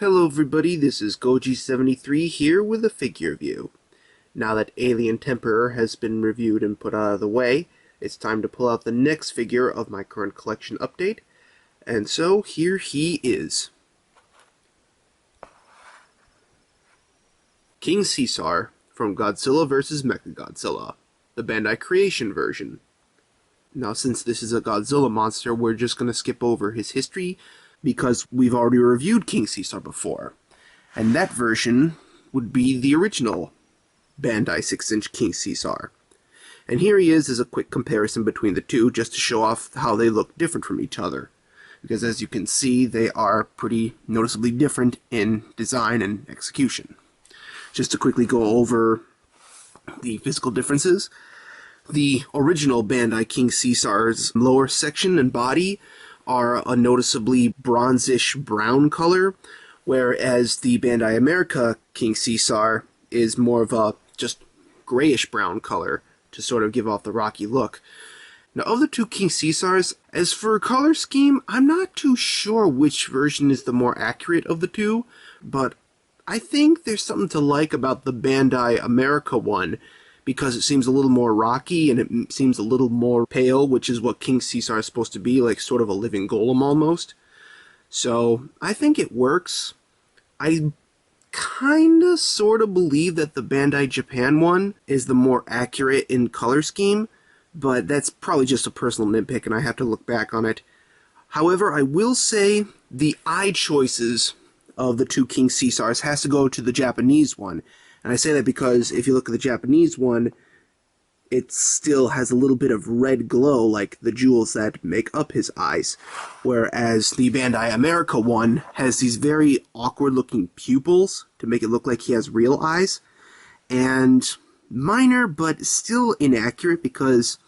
Hello everybody, this is Goji73 here with a figure review. Now that Alien Temperer has been reviewed and put out of the way, it's time to pull out the next figure of my current collection update, and so here he is. King Caesar from Godzilla vs. Mechagodzilla, the Bandai Creation version. Now since this is a Godzilla monster, we're just going to skip over his history, because we've already reviewed King Caesar before, and that version would be the original Bandai 6-inch King Caesar. And here he is as a quick comparison between the two, just to show off how they look different from each other, because as you can see, they are pretty noticeably different in design and execution. Just to quickly go over the physical differences, the original Bandai King Caesar's lower section and body are a noticeably bronzish brown color, whereas the Bandai America King Caesar is more of a just grayish brown color to sort of give off the rocky look. Now, of the two King Caesars, as for color scheme, I'm not too sure which version is the more accurate of the two, but I think there's something to like about the Bandai America one, because it seems a little more rocky and it seems a little more pale, which is what King Caesar is supposed to be, like sort of a living golem almost. So I think it works. I kinda sorta believe that the Bandai Japan one is the more accurate in color scheme, but that's probably just a personal nitpick and I have to look back on it. However, I will say the eye choices of the two King Caesars has to go to the Japanese one. And I say that because if you look at the Japanese one, it still has a little bit of red glow, like the jewels that make up his eyes. Whereas the Bandai America one has these very awkward-looking pupils to make it look like he has real eyes. And minor, but still inaccurate, because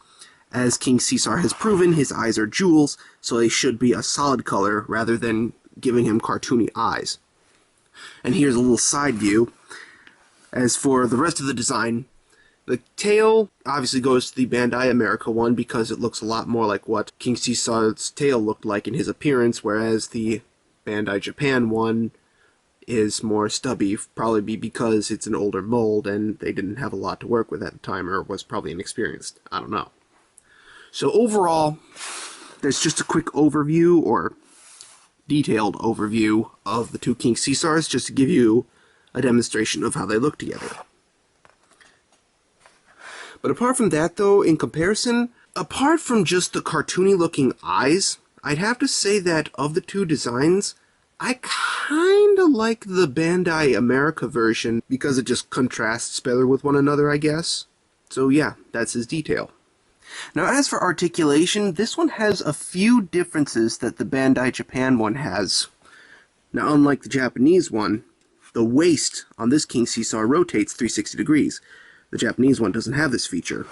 as King Caesar has proven, his eyes are jewels, so they should be a solid color rather than giving him cartoony eyes. And here's a little side view. As for the rest of the design, the tail obviously goes to the Bandai America one because it looks a lot more like what King Caesar's tail looked like in his appearance, whereas the Bandai Japan one is more stubby, probably because it's an older mold and they didn't have a lot to work with at the time, or was probably inexperienced. I don't know. So overall, there's just a quick overview, or detailed overview, of the two King Caesars, just to give you a demonstration of how they look together. But apart from that though, in comparison, apart from just the cartoony looking eyes, I'd have to say that of the two designs, I kinda like the Bandai America version because it just contrasts better with one another, I guess. So yeah, that's his detail. Now as for articulation, this one has a few differences that the Bandai Japan one has. Now unlike the Japanese one, the waist on this King Caesar rotates 360 degrees. The Japanese one doesn't have this feature.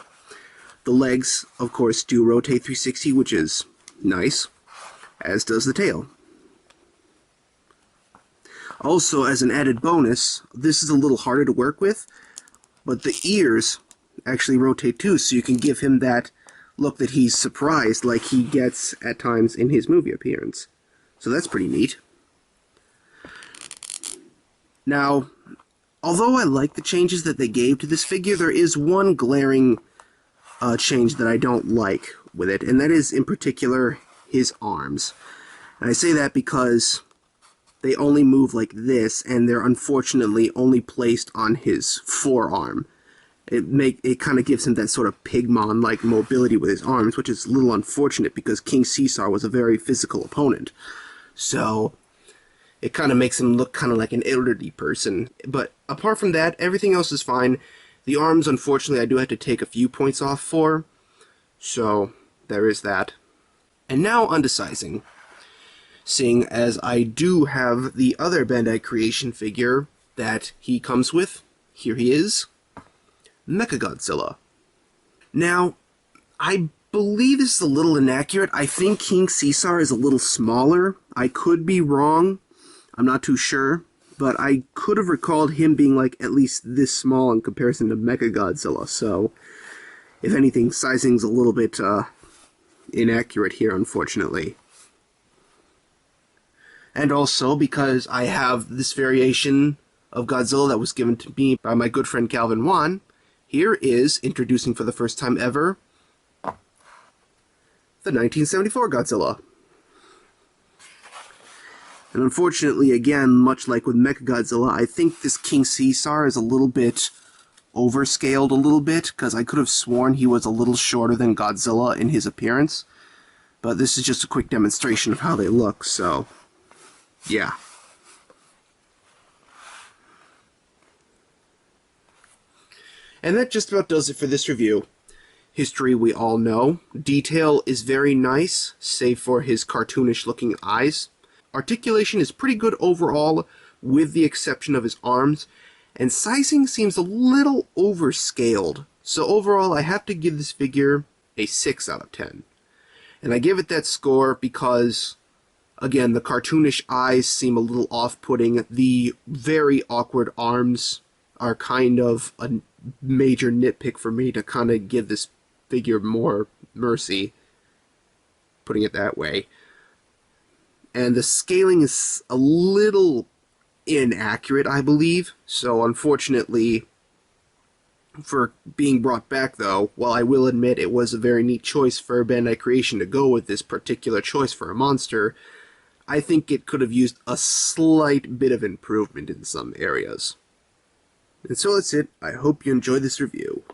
The legs, of course, do rotate 360, which is nice, as does the tail. Also, as an added bonus, this is a little harder to work with, but the ears actually rotate too, so you can give him that look that he's surprised, like he gets at times in his movie appearance. So that's pretty neat. Now, although I like the changes that they gave to this figure, there is one glaring change that I don't like with it, and that is, in particular, his arms. And I say that because they only move like this, and they're unfortunately only placed on his forearm. It kind of gives him that sort of Pigmon-like mobility with his arms, which is a little unfortunate because King Caesar was a very physical opponent. So it kind of makes him look kind of like an elderly person. But apart from that, everything else is fine. The arms, unfortunately, I do have to take a few points off for. So there is that. And now on to sizing. Seeing as I do have the other Bandai Creation figure that he comes with, here he is, Mechagodzilla. Now, I believe this is a little inaccurate. I think King Caesar is a little smaller. I could be wrong. I'm not too sure, but I could have recalled him being like at least this small in comparison to Mechagodzilla, so if anything, sizing's a little bit inaccurate here, unfortunately. And also because I have this variation of Godzilla that was given to me by my good friend Calvin Wan, here is, introducing for the first time ever, the 1974 Godzilla. And unfortunately, again, much like with Mechagodzilla, I think this King Caesar is a little bit overscaled a little bit, because I could have sworn he was a little shorter than Godzilla in his appearance. But this is just a quick demonstration of how they look, so yeah. And that just about does it for this review. History we all know. Detail is very nice, save for his cartoonish looking eyes. Articulation is pretty good overall, with the exception of his arms. And sizing seems a little overscaled. So overall, I have to give this figure a 6 out of 10. And I give it that score because, again, the cartoonish eyes seem a little off-putting. The very awkward arms are kind of a major nitpick for me to kind of give this figure more mercy, putting it that way. And the scaling is a little inaccurate, I believe. So unfortunately, for being brought back though, while I will admit it was a very neat choice for Bandai Creation to go with this particular choice for a monster, I think it could have used a slight bit of improvement in some areas. And so that's it. I hope you enjoyed this review.